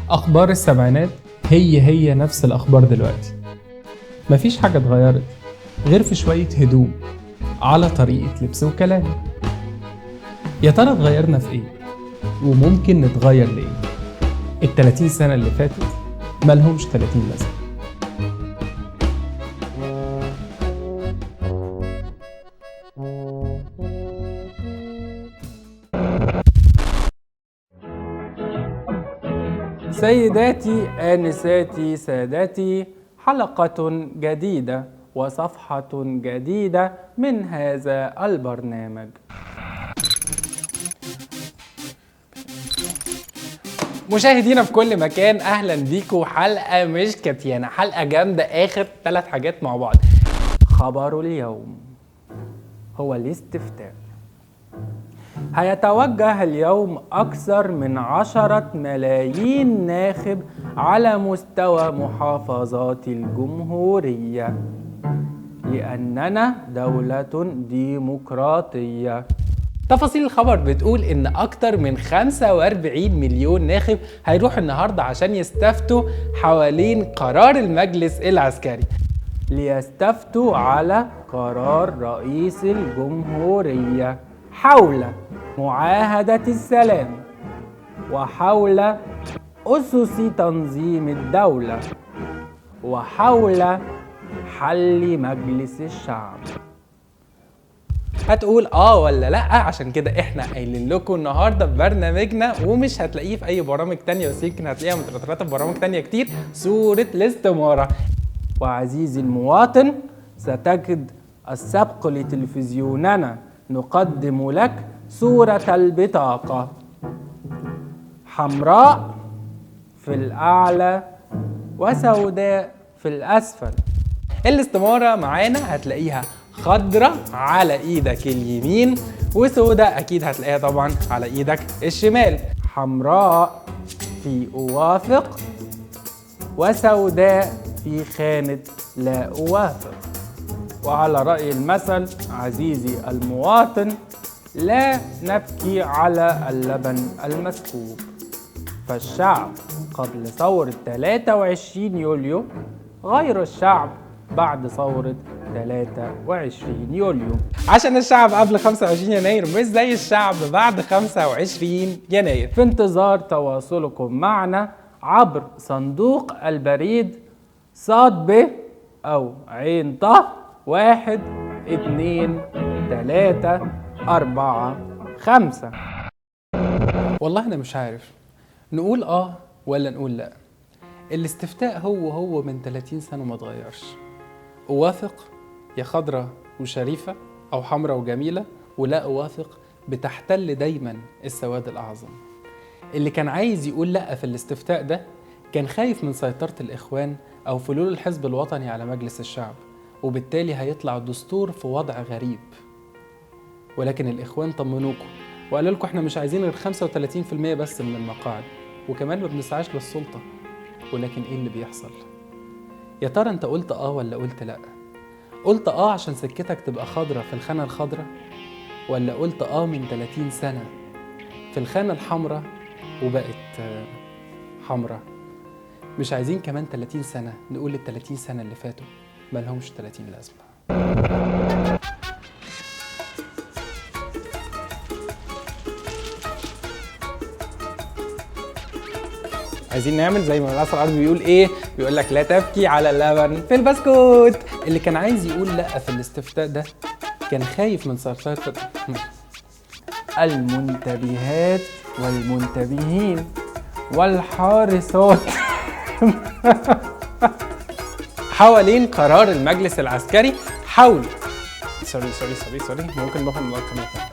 أخبار السبعينات هي نفس الأخبار دلوقتي. مفيش حاجة اتغيرت غير في شوية هدوء على طريقة لبس وكلام. يا ترى اتغيرنا في ايه؟ وممكن نتغير ليه؟ ال30 سنة اللي فاتت مالهمش 30 لازمة. سيداتي آنساتي سادتي، حلقة جديدة وصفحة جديدة من هذا البرنامج. مشاهدينا في كل مكان، اهلا بيكم. حلقة مش كتيانة، حلقة جامدة، اخر 3 حاجات مع بعض. خبر اليوم هو الاستفتاء. هيتوجه اليوم أكثر من 10 ملايين ناخب على مستوى محافظات الجمهورية، لأننا دولة ديمقراطية. تفاصيل الخبر بتقول إن أكتر من 45 مليون ناخب هيروح النهاردة عشان يستفتوا حوالين قرار المجلس العسكري، ليستفتوا على قرار رئيس الجمهورية حول معاهدة السلام وحول أسس تنظيم الدولة وحول حل مجلس الشعب. هتقول ولا لا؟ عشان كده احنا قايلين لكم النهارده في برنامجنا، ومش هتلاقيه في اي برامج تانية بس يمكن هتلاقيها مترتبة في برامج تانية كتير، صورة الاستمارة. وعزيزي المواطن، ستجد السبق لتلفزيوننا نقدم لك صورة البطاقة حمراء في الأعلى وسوداء في الأسفل. الاستمارة معانا هتلاقيها خضرة على ايدك اليمين، وسوداء اكيد هتلاقيها طبعا على ايدك الشمال. حمراء في أوافق، وسوداء في خانة لا أوافق. وعلى رأي المثل عزيزي المواطن، لا نبكي على اللبن المسكوب. فالشعب قبل ثورة 23 يوليو غير الشعب بعد ثورة 23 يوليو، عشان الشعب قبل 25 يناير مش زي الشعب بعد 25 يناير. في انتظار تواصلكم معنا عبر صندوق البريد صاد ب أو عين ط 1 2 3 4 5. والله أنا مش عارف نقول ولا نقول لا. الاستفتاء هو من 30 سنة ما اتغيرش. أوافق يا خضرة وشريفة أو حمرة وجميلة، ولا أوافق بتحتل دايما السواد الأعظم. اللي كان عايز يقول لا في الاستفتاء ده كان خايف من سيطرة الإخوان أو فلول الحزب الوطني على مجلس الشعب، وبالتالي هيطلع الدستور في وضع غريب. ولكن الإخوان طمنوكم وقالوا لكم احنا مش عايزين غير 35% بس من المقاعد، وكمان ما بنسعاش للسلطة. ولكن ايه اللي بيحصل؟ يا ترى انت قلت ولا قلت لا؟ قلت عشان سكتك تبقى خضرة في الخانة الخضرة، ولا قلت من 30 سنة في الخانة الحمراء وبقت حمراء؟ مش عايزين كمان 30 سنة نقول ال30 سنة اللي فاتوا مالهمش 30 لازمة. عايزين نعمل زي ما العصر العربي بيقول بيقول لك لا تبكي على اللبن في البسكوت. اللي كان عايز يقول لا في الاستفتاء ده كان خايف من سيطرة المنتبهات والمنتبهين والحارسات حوالين قرار المجلس العسكري حول سوري ممكن نروح نكمل.